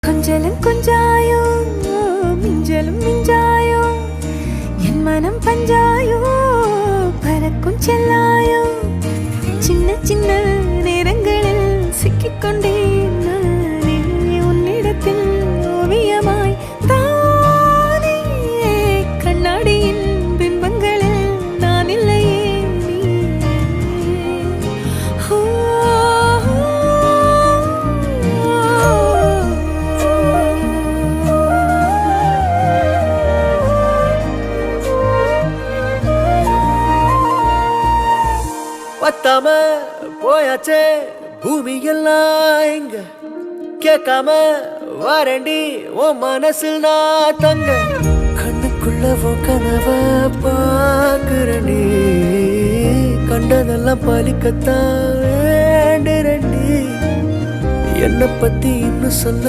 கொஞ்சலும் கொஞ்சாயோ மிஞ்சலும் மிஞ்சாயோ என் மனம் பஞ்சாயோ பறக்கும் செல்லாயோ சின்ன சின்ன நேரங்களில் சிக்கிக்கொண்டேன் நானே உன்னிடத்தில் ஓவியமாய் தானே கண்ணாடியின் பிம்பங்களில் நான் இல்லையே பத்தாம போயாச்சே பூமி எல்லாம் இங்க கேட்காம வாரண்டி உன் மனசில் நான் தங்க கண்ணுக்குள்ள உன் கனவ பாக்குறண்டி கண்டதெல்லாம் பலிக்கத்தான் வேண்டுறண்டி என்னை பத்தி இன்னும் சொல்ல